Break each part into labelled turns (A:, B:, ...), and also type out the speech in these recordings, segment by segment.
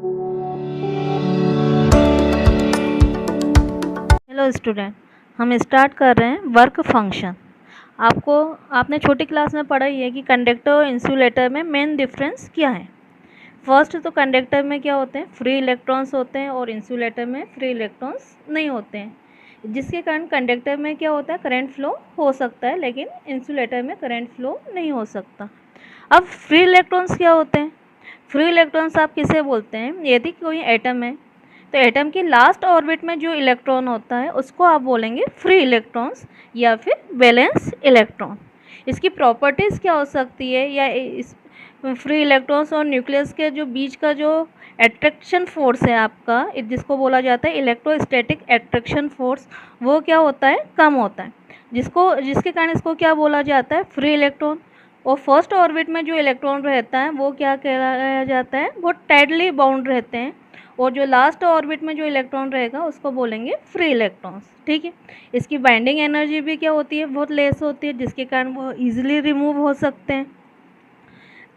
A: Hello student, हम start कर रहे हैं वर्क फंक्शन। आपने छोटी क्लास में पढ़ा ही है कि कंडक्टर और इंसुलेटर में मेन डिफरेंस क्या है। फर्स्ट तो कंडक्टर में क्या होते हैं, फ्री इलेक्ट्रॉन्स होते हैं और इंसुलेटर में फ्री इलेक्ट्रॉन्स नहीं होते हैं, जिसके कारण कंडक्टर में क्या होता है, करंट फ्लो हो सकता है, लेकिन इंसुलेटर में करंट फ्लो नहीं हो सकता। अब फ्री इलेक्ट्रॉन्स क्या होते हैं? फ्री इलेक्ट्रॉन्स आप किसे बोलते हैं? यदि कोई एटम है तो एटम के लास्ट ऑर्बिट में जो इलेक्ट्रॉन होता है उसको आप बोलेंगे फ्री इलेक्ट्रॉन्स या फिर वैलेंस इलेक्ट्रॉन। इसकी प्रॉपर्टीज़ क्या हो सकती है, या इस फ्री इलेक्ट्रॉन्स और न्यूक्लियस के जो बीच का जो एट्रैक्शन फोर्स है आपका, जिसको बोला जाता है इलेक्ट्रोस्टैटिक एट्रैक्शन फोर्स, वो क्या होता है, कम होता है, जिसके कारण इसको क्या बोला जाता है, फ्री इलेक्ट्रॉन। और फर्स्ट ऑर्बिट में जो इलेक्ट्रॉन रहता है वो क्या कहलाया जाता है, वो टाइटली बाउंड रहते हैं, और जो लास्ट ऑर्बिट में जो इलेक्ट्रॉन रहेगा उसको बोलेंगे फ्री इलेक्ट्रॉन्स। ठीक है, इसकी बाइंडिंग एनर्जी भी क्या होती है, बहुत लेस होती है, जिसके कारण वो इजीली रिमूव हो सकते हैं।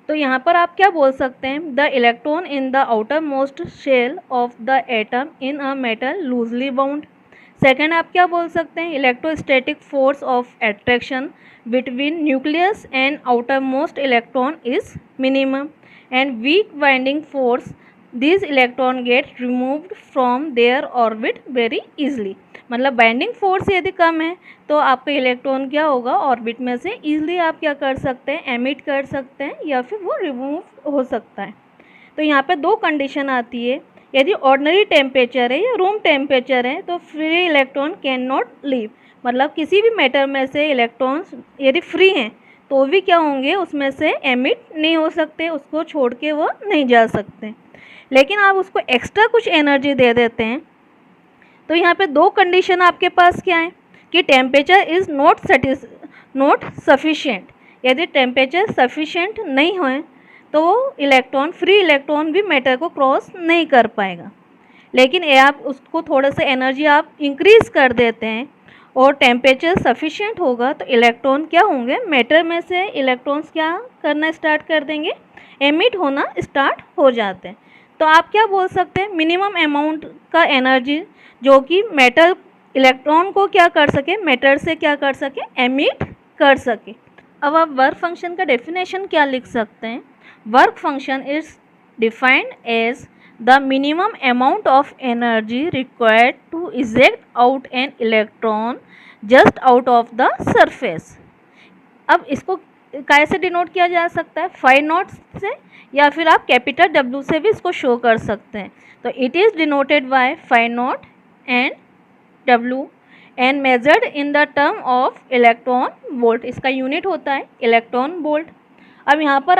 A: तो यहाँ पर आप क्या बोल सकते हैं, the electron in the outermost shell of the atom in a metal loosely bound. Second आप क्या बोल सकते हैं, electrostatic force of attraction between nucleus and outermost electron is minimum, and weak binding force, these electron get removed from their orbit very easily। मतलब binding force यदि कम है तो आपका इलेक्ट्रॉन क्या होगा, ऑर्बिट में से ईजिली आप क्या कर सकते हैं, एमिट कर सकते हैं, या फिर वो रिमूव हो सकता है। तो यहाँ पे दो कंडीशन आती है, यदि ऑर्डिनरी टेम्परेचर है या रूम टेम्परेचर है तो free electron can not leave, मतलब किसी भी मैटर में से इलेक्ट्रॉन्स यदि फ्री हैं तो भी क्या होंगे, उसमें से एमिट नहीं हो सकते, उसको छोड़ के वो नहीं जा सकते। लेकिन आप उसको एक्स्ट्रा कुछ एनर्जी दे देते हैं तो यहाँ पे दो कंडीशन आपके पास क्या है, कि टेम्परेचर इज़ नॉट सफिशिएंट। यदि टेम्परेचर सफिशिएंट नहीं हो तो इलेक्ट्रॉन, फ्री इलेक्ट्रॉन भी मैटर को क्रॉस नहीं कर पाएगा। लेकिन ये आप उसको थोड़ा सा एनर्जी आप इंक्रीज़ कर देते हैं और टेम्परेचर सफिशिएंट होगा तो इलेक्ट्रॉन क्या होंगे, मैटर में से इलेक्ट्रॉन्स क्या करना स्टार्ट कर देंगे, एमिट होना स्टार्ट हो जाते हैं। तो आप क्या बोल सकते हैं, मिनिमम अमाउंट का एनर्जी जो कि मेटल इलेक्ट्रॉन को क्या कर सके, मैटर से क्या कर सके, एमिट कर सके। अब आप वर्क फंक्शन का डेफिनेशन क्या लिख सकते हैं, work function is defined as the minimum amount of energy required to eject out an electron just out of the surface। अब इसको कैसे डिनोट किया जा सकता है, 5 नॉट से, या फिर आप कैपिटल W से भी इसको शो कर सकते हैं। तो it is denoted by 5 not and W and measured in the term of electron volt. इसका यूनिट होता है इलेक्ट्रॉन वोल्ट। अब यहाँ पर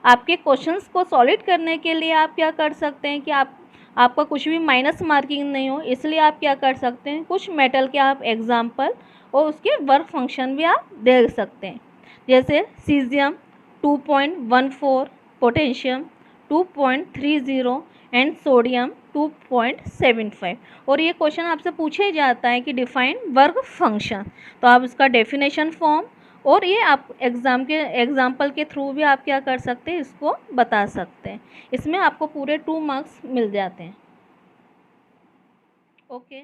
A: आपके क्वेश्चंस को सॉलिड करने के लिए आप क्या कर सकते हैं कि आपका कुछ भी माइनस मार्किंग नहीं हो, इसलिए आप क्या कर सकते हैं, कुछ मेटल के आप एग्जाम्पल और उसके वर्क फंक्शन भी आप देख सकते हैं। जैसे सीजियम 2.14, पोटेशियम 2.30 एंड सोडियम 2.75। और ये क्वेश्चन आपसे पूछा ही जाता है कि डिफाइन वर्क फंक्शन, तो आप इसका डेफिनेशन फॉर्म और ये आप एग्जाम्पल के थ्रू भी आप क्या कर सकते हैं, इसको बता सकते हैं। इसमें आपको पूरे 2 मार्क्स मिल जाते हैं। ओके।